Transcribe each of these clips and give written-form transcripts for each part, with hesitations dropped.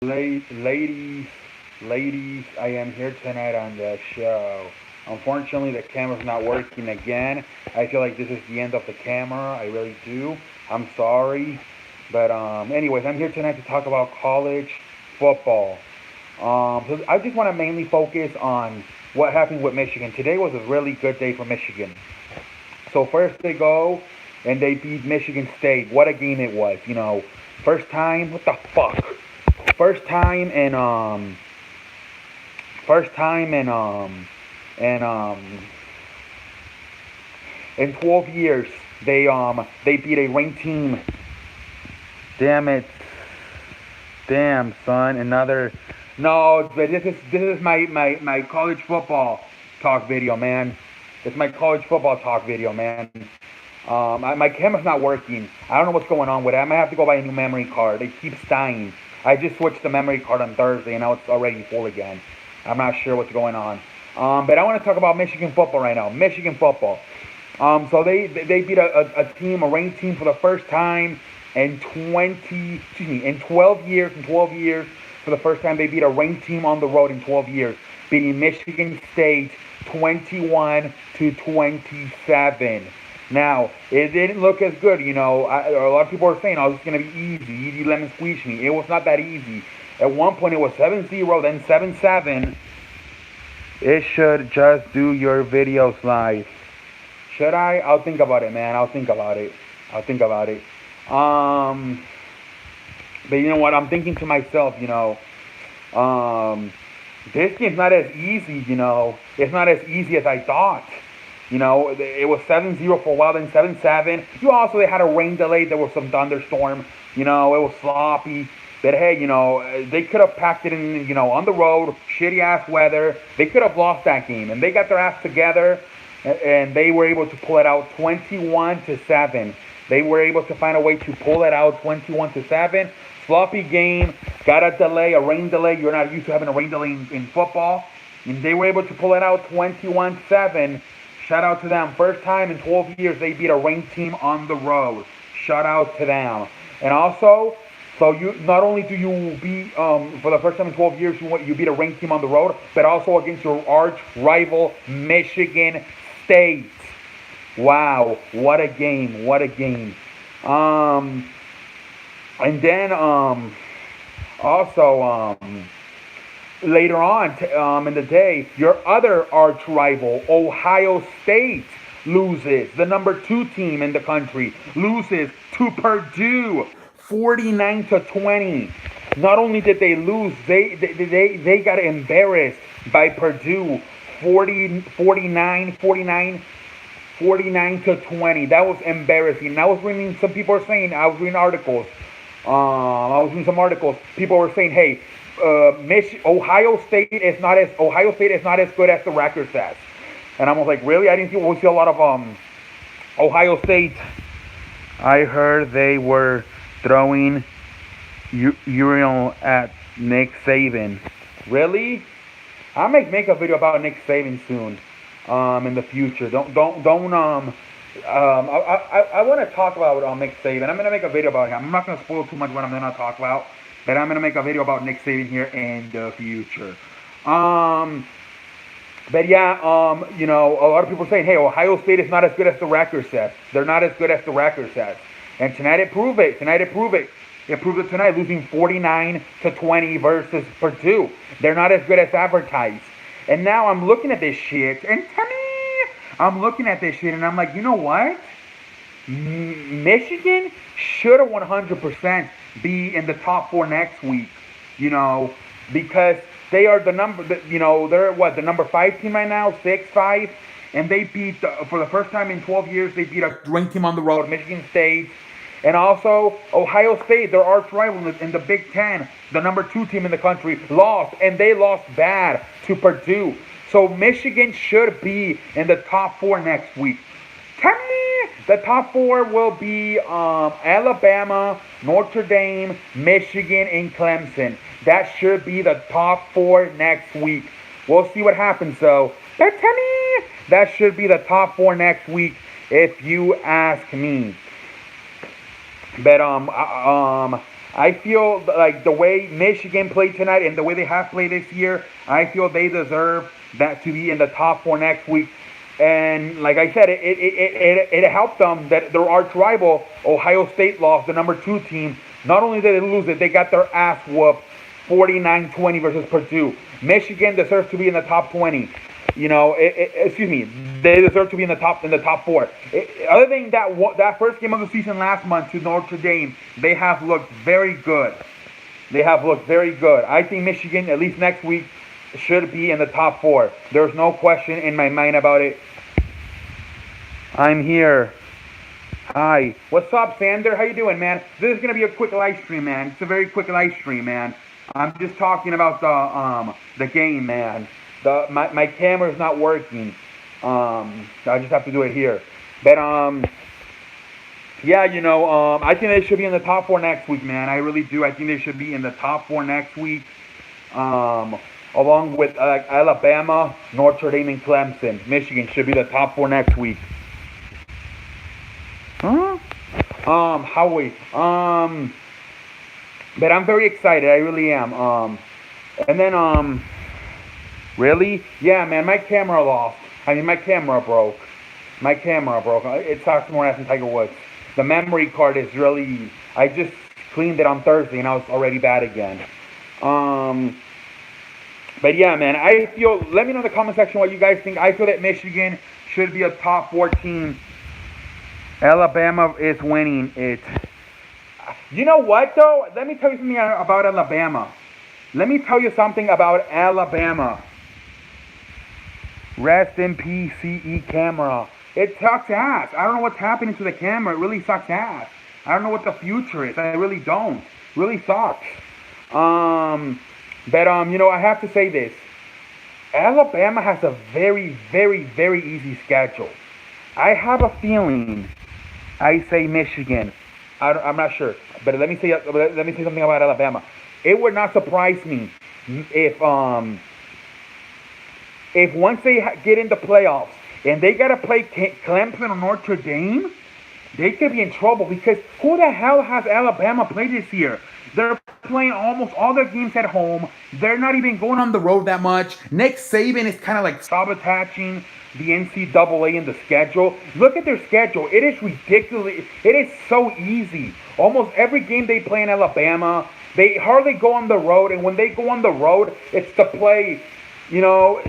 Ladies, I am here tonight on the show. Unfortunately, the camera's not working again. I feel like this is the end of the camera. I really do. I'm sorry. But, anyways, I'm here tonight to talk about college football. So I just want to mainly focus on what happened with Michigan. Today was a really good day for Michigan. So first they go and they beat Michigan State. What a game it was, First time, what the fuck? First time in first time in in 12 years they beat a ranked team. Damn it. Damn son, another. No, but this is my college football talk video, man. It's my college football talk video, man. My camera's not working. I don't know what's going on with it. I might have to go buy a new memory card. It keeps dying. I just switched the memory card on Thursday, and now it's already full again. I'm not sure what's going on. But I want to talk about Michigan football right now. Michigan football. So they beat a team, a ranked team for the first time in 12 years. In 12 years, for the first time, they beat a ranked team on the road in 12 years, beating Michigan State 21-27. Now, it didn't look as good, a lot of people are saying, oh, it's going to be easy. Easy lemon squeeze me. It was not that easy. At one point, it was 7-0, then 7-7. It should just do your videos live. Should I? I'll think about it, man. I'll think about it. Um, but you know what? I'm thinking to myself, this game's not as easy, It's not as easy as I thought. It was 7-0 for a while, then 7-7. They had a rain delay. There was some thunderstorm. It was sloppy. But hey, they could have packed it in, on the road, shitty ass weather. They could have lost that game, and they got their ass together, and they were able to pull it out 21-7. They were able to find a way to pull it out 21-7. Sloppy game, got a delay, a rain delay. You're not used to having a rain delay in football, and they were able to pull it out 21-7. Shout out to them. First time in 12 years they beat a ranked team on the road. Shout out to them. And also, so you not only do you beat for the first time in 12 years you beat a ranked team on the road, but also against your arch rival Michigan State. Wow, what a game! What a game! And then also later on in the day, your other arch rival, Ohio State, loses. The number 2 team in the country loses to Purdue, 49-20. Not only did they lose, they got embarrassed by Purdue, 49-20. That was embarrassing. And I was reading, some people are saying, I was reading articles. I was reading some articles. People were saying, "Hey, Ohio State is not as good as the record says." And I was like, "Really? I didn't see. We see a lot of Ohio State." I heard they were throwing urinal at Nick Saban. Really? I might make a video about Nick Saban soon. In the future. I want to talk about Nick Saban. I'm gonna make a video about him. I'm not gonna spoil too much what I'm gonna talk about, but I'm gonna make a video about Nick Saban here in the future. Um, but yeah, a lot of people are saying, hey, Ohio State is not as good as the record says. They're not as good as the record says. And tonight it proved it. It proved it tonight, losing 49-20 versus Purdue. They're not as good as advertised. And now I'm looking at this shit, and I'm looking at this shit, and I'm like, you know what? Michigan should have 100% be in the top 4 next week, because they are they're what, the number 5 team right now, 6-5, and they beat, for the first time in 12 years, they beat a ranked team on the road, Michigan State. And also, Ohio State, their arch rival in the Big Ten, the number 2 team in the country, lost, and they lost bad to Purdue. So Michigan should be in the top 4 next week. Tell me, the top 4 will be Alabama, Notre Dame, Michigan, and Clemson. That should be the top 4 next week. We'll see what happens, though. But tell me, that should be the top 4 next week, if you ask me. But I feel like the way Michigan played tonight and the way they have played this year, I feel they deserve that to be in the top four next week. And like I said, it helped them that their arch rival, Ohio State, lost, the number 2 team. Not only did they lose it, they got their ass whooped 49-20 versus Purdue. Michigan deserves to be in the top 20. You know, excuse me, they deserve to be in the top 4. Other than that first game of the season last month to Notre Dame, they have looked very good. They have looked very good. I think Michigan, at least next week, should be in the top 4. There's no question in my mind about it. I'm here. Hi. What's up, Sander? How you doing, man? This is gonna be a quick live stream, man. It's a very quick live stream, man. I'm just talking about the game, man. My camera's not working. I just have to do it here. But yeah, you know, I think they should be in the top 4 next week, man. I really do. I think they should be in the top 4 next week. Along with Alabama, Notre Dame, and Clemson. Michigan should be the top 4 next week. Huh? Howie. But I'm very excited. I really am. And then, really? Yeah, man, my camera lost. I mean, my camera broke. My camera broke. It sucks more than Tiger Woods. The memory card is really... I just cleaned it on Thursday, and now it's already bad again. But yeah, man, I feel... Let me know in the comment section what you guys think. I feel that Michigan should be a top 4 team. Alabama is winning it. You know what, though? Let me tell you something about Alabama. Let me tell you something about Alabama. Rest in peace, CE camera. It sucks ass. I don't know what's happening to the camera. It really sucks ass. I don't know what the future is. I really don't. It really sucks. But, you know, I have to say this. Alabama has a very, very, very easy schedule. I have a feeling I say Michigan. I'm not sure. But let me say something about Alabama. It would not surprise me if once they get into playoffs and they got to play Clemson or Notre Dame, they could be in trouble because who the hell has Alabama played this year? They're playing almost all their games at home. They're not even going on the road that much. Nick Saban is kind of like sabotaging the NCAA in the schedule. Look at their schedule. It is ridiculous. It is so easy. Almost every game they play in Alabama, they hardly go on the road. And when they go on the road, it's to play, you know...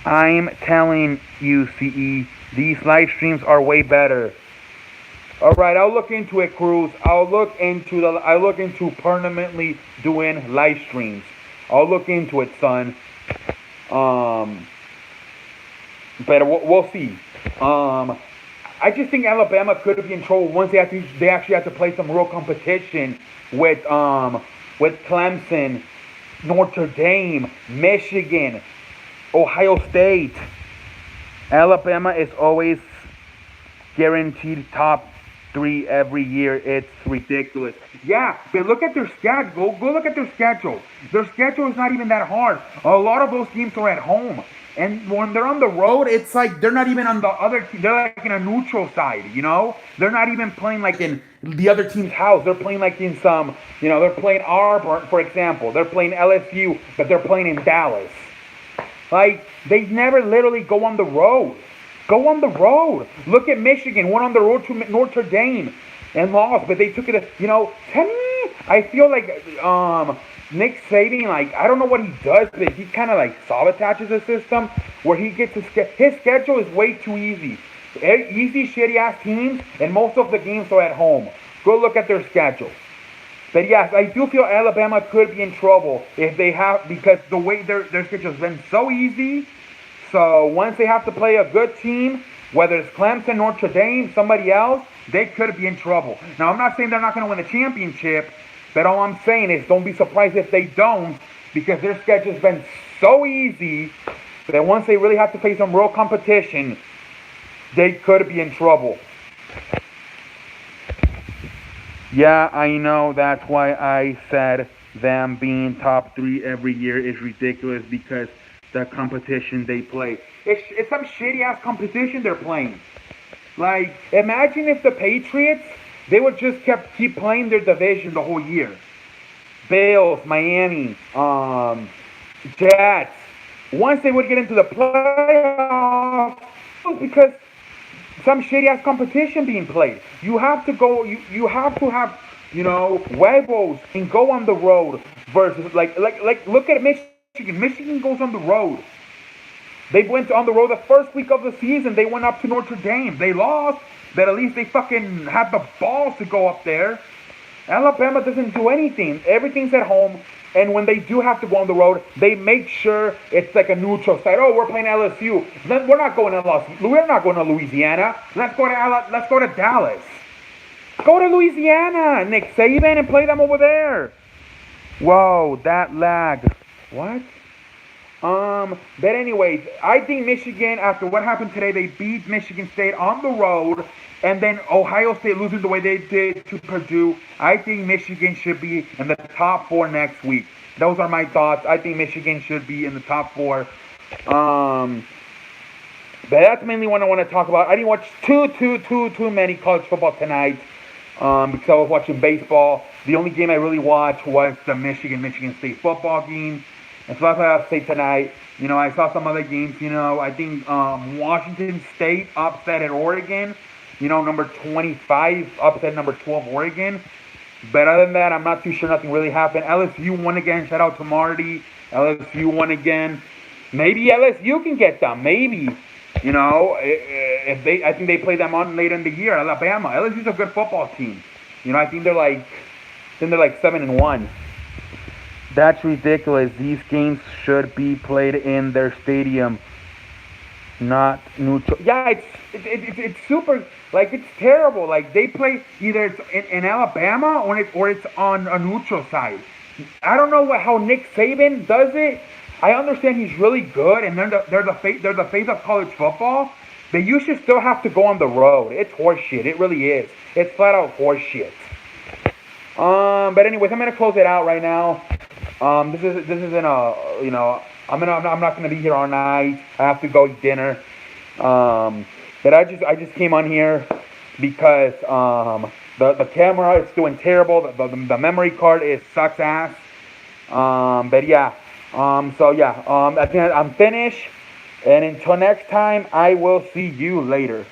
I'm telling you, CE, these live streams are way better. All right, I'll look into it, Cruz. I'll look into permanently doing live streams. I'll look into it, son. But we'll see. I just think Alabama could be in trouble once they actually have to play some real competition with Clemson, Notre Dame, Michigan, Ohio State. Alabama is always guaranteed top 3 every year. It's ridiculous. Yeah, but look at their schedule. Go look at their schedule. Their schedule is not even that hard. A lot of those teams are at home. And when they're on the road, it's like they're not even on the other team. They're like in a neutral side, you know? They're not even playing like in the other team's house. They're playing like in some, you know, they're playing Auburn, for example. They're playing LSU, but they're playing in Dallas. Like, they never literally go on the road. Go on the road. Look at Michigan. Went on the road to Notre Dame and lost, but they took it, you know, to me, I feel like Nick Saban, like, I don't know what he does, but he kind of like sabotages the system where he gets his schedule is way too easy. Easy, shitty-ass teams, and most of the games are at home. Go look at their schedule. But yes, I do feel Alabama could be in trouble if they have, because the way their schedule has been so easy. So once they have to play a good team, whether it's Clemson, Notre Dame, somebody else, they could be in trouble. Now, I'm not saying they're not going to win the championship, but all I'm saying is don't be surprised if they don't, because their schedule's been so easy that once they really have to face some real competition, they could be in trouble. Yeah, I know. That's why I said them being top 3 every year is ridiculous, because the competition they play. It's some shitty-ass competition they're playing. Like, imagine if the Patriots they would just keep playing their division the whole year. Bills, Miami, Jets. Once they would get into the playoffs, because some shitty ass competition being played. You have to go. You have to have huevos and go on the road versus like look at Michigan. Michigan goes on the road. They went on the road the first week of the season. They went up to Notre Dame. They lost, but at least they fucking had the balls to go up there. Alabama doesn't do anything. Everything's at home. And when they do have to go on the road, they make sure it's like a neutral site. Oh, we're playing LSU. Then we're not going to We're not going to Louisiana. Let's go to Dallas. Go to Louisiana, Nick Saban, and play them over there. Whoa, that lag. What? But anyways, I think Michigan, after what happened today, they beat Michigan State on the road, and then Ohio State losing the way they did to Purdue. I think Michigan should be in the top 4 next week. Those are my thoughts. I think Michigan should be in the top 4. But that's mainly what I want to talk about. I didn't watch too many college football tonight, because I was watching baseball. The only game I really watched was the Michigan State football game. And so that's what I'll say tonight. I saw some other games. I think Washington State upset at Oregon. Number 25 upset number 12 Oregon. But other than that, I'm not too sure. Nothing really happened. LSU won again. Shout out to Marty. LSU won again. Maybe LSU can get them. Maybe. I think they play them on later in the year. Alabama. LSU's a good football team. I think they're like 7-1. That's ridiculous. These games should be played in their stadium, not neutral. Yeah, it's super. It's terrible. They play either it's in Alabama or it's on a neutral side. I don't know how Nick Saban does it. I understand he's really good, and they're the face of college football. But you should still have to go on the road. It's horseshit. It really is. It's flat out horseshit. But anyways, I'm gonna close it out right now. This isn't I'm not gonna be here all night. I have to go eat dinner. But I just came on here because the camera is doing terrible. The memory card sucks ass. But yeah. I think I'm finished. And until next time, I will see you later.